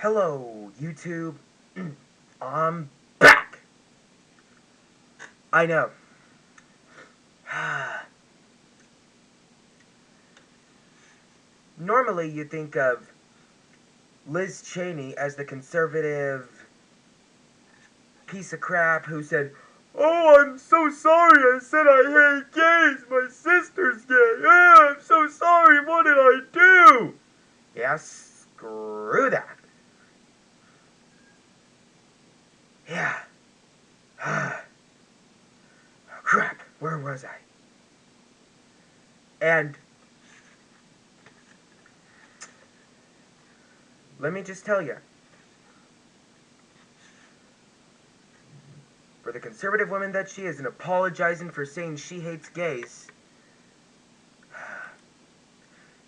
Hello, YouTube. I'm back. I know. Normally, you think of Liz Cheney as the conservative piece of crap who said, "Oh, I'm so sorry. I said I hate gays. My sister's gay. Yeah, I'm so sorry. What did I do?" Yeah, screw that. Yeah. Crap. Where was I? And let me just tell you, for the conservative woman that she is and apologizing for saying she hates gays,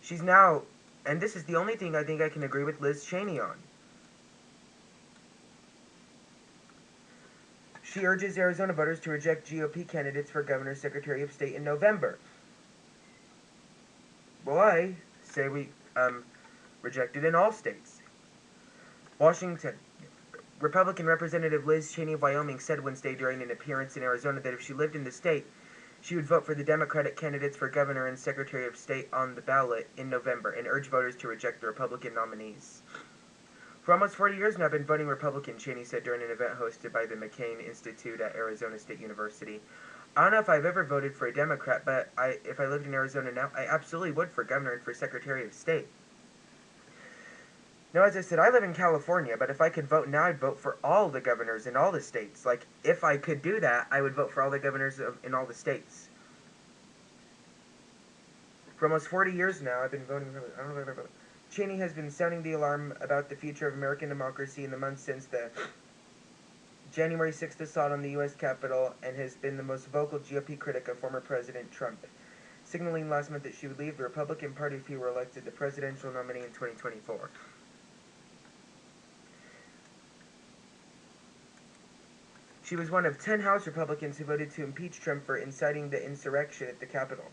she's now, and this is the only thing I think I can agree with Liz Cheney on. She urges Arizona voters to reject GOP candidates for governor, secretary of state in November. Well, I say we reject it in all states. Washington. Republican Representative Liz Cheney of Wyoming said Wednesday during an appearance in Arizona that if she lived in the state, she would vote for the Democratic candidates for governor and secretary of state on the ballot in November and urge voters to reject the Republican nominees. For almost 40 years now, I've been voting Republican, Cheney said during an event hosted by the McCain Institute at Arizona State University. I don't know if I've ever voted for a Democrat, but if I lived in Arizona now, I absolutely would for governor and for secretary of state. Now, as I said, I live in California, but if I could vote now, I'd vote for all the governors in all the states. Like, if I could do that, I would vote for all the governors in all the states. For almost 40 years now, I've been voting. I don't know if I've ever voted. Cheney has been sounding the alarm about the future of American democracy in the months since the January 6th assault on the U.S. Capitol and has been the most vocal GOP critic of former President Trump, signaling last month that she would leave the Republican Party if he were elected the presidential nominee in 2024. She was one of 10 House Republicans who voted to impeach Trump for inciting the insurrection at the Capitol,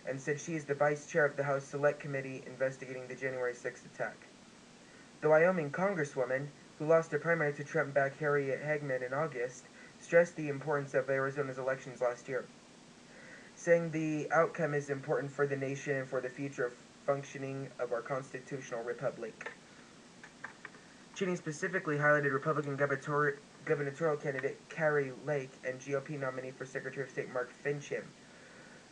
and said she is the vice chair of the House Select Committee investigating the January 6th attack. The Wyoming congresswoman, who lost her primary to Trump-backed Harriet Hagman in August, stressed the importance of Arizona's elections last year, saying the outcome is important for the nation and for the future functioning of our constitutional republic. Cheney specifically highlighted Republican gubernatorial candidate Kari Lake and GOP nominee for Secretary of State Mark Finchem,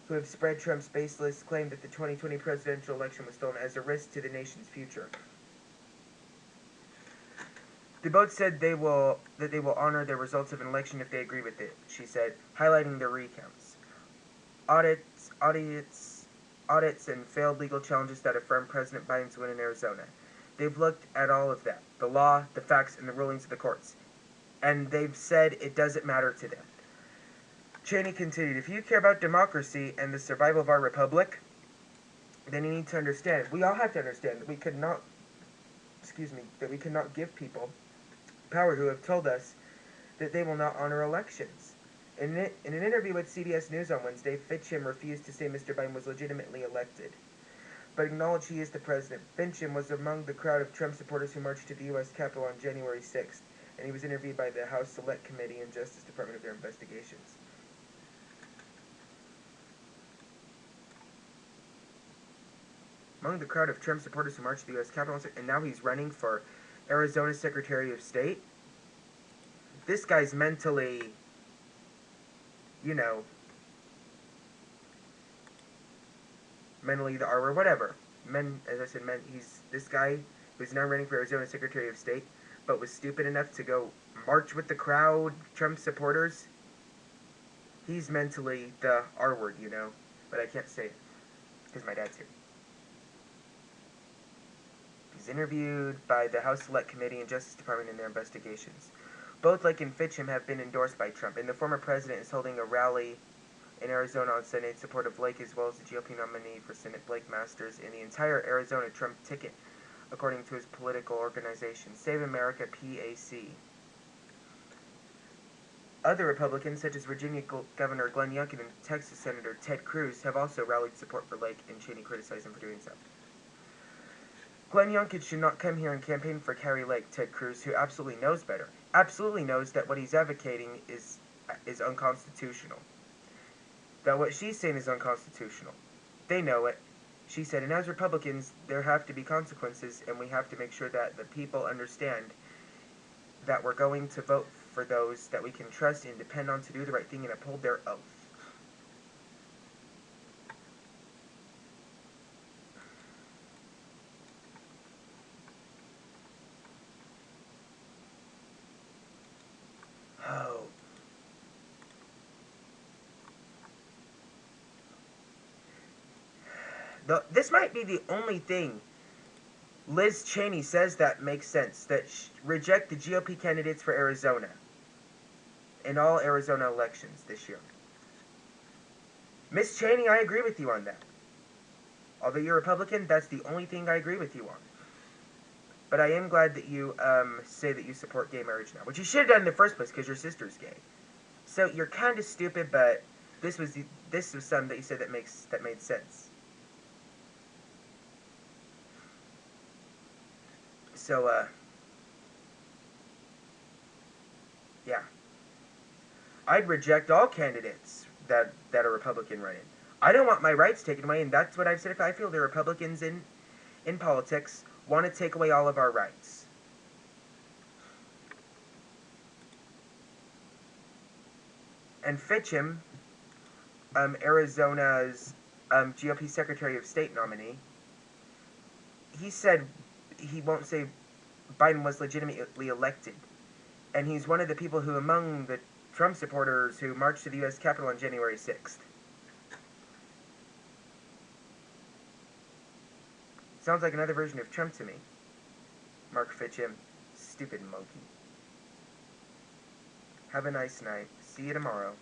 who have spread Trump's baseless claim that the 2020 presidential election was stolen as a risk to the nation's future. They both said they will honor the results of an election if they agree with it, she said, highlighting their recounts. Audits, and failed legal challenges that affirm President Biden's win in Arizona. They've looked at all of that, the law, the facts, and the rulings of the courts, and they've said it doesn't matter to them. Cheney continued, if you care about democracy and the survival of our republic, then you need to understand, we all have to understand that we could not give people power who have told us that they will not honor elections. In an interview with CBS News on Wednesday, Finchem refused to say Mr. Biden was legitimately elected, but acknowledged he is the president. Finchem was among the crowd of Trump supporters who marched to the U.S. Capitol on January 6th, and he was interviewed by the House Select Committee and Justice Department of their investigations. Among the crowd of Trump supporters who marched to the U.S. Capitol, and now he's running for Arizona's Secretary of State. This guy's mentally, mentally the R word, whatever. As I said, he's this guy who's now running for Arizona Secretary of State, but was stupid enough to go march with the crowd, Trump supporters. He's mentally the R word, but I can't say it because my dad's here. He's interviewed by the House Select Committee and Justice Department in their investigations. Both Lake and Finchem have been endorsed by Trump, and the former president is holding a rally in Arizona on Sunday in support of Lake, as well as the GOP nominee for Senate Blake Masters and the entire Arizona Trump ticket, according to his political organization, Save America PAC. Other Republicans, such as Virginia Governor Glenn Youngkin and Texas Senator Ted Cruz, have also rallied support for Lake, and Cheney criticized him for doing so. Glenn Youngkin should not come here and campaign for Carrie Lake, Ted Cruz, who absolutely knows better. Absolutely knows that what he's advocating is unconstitutional. That what she's saying is unconstitutional. They know it. She said, and as Republicans, there have to be consequences, and we have to make sure that the people understand that we're going to vote for those that we can trust and depend on to do the right thing and uphold their oath. Oh. This might be the only thing Liz Cheney says that makes sense. That reject the GOP candidates for Arizona in all Arizona elections this year. Miss Cheney, I agree with you on that. Although you're a Republican, that's the only thing I agree with you on. But I am glad that you say that you support gay marriage now, which you should have done in the first place because your sister's gay. So you're kind of stupid, but this was something that you said that made sense. So yeah, I'd reject all candidates that are Republican running. I don't want my rights taken away, and that's what I've said. If I feel the Republicans in politics want to take away all of our rights. And Fitcham, Arizona's GOP Secretary of State nominee, he said he won't say Biden was legitimately elected. And he's one of the people who, among the Trump supporters who marched to the U.S. Capitol on January 6th. Sounds like another version of Trump to me. Mark Fitcham, stupid monkey. Have a nice night. See you tomorrow.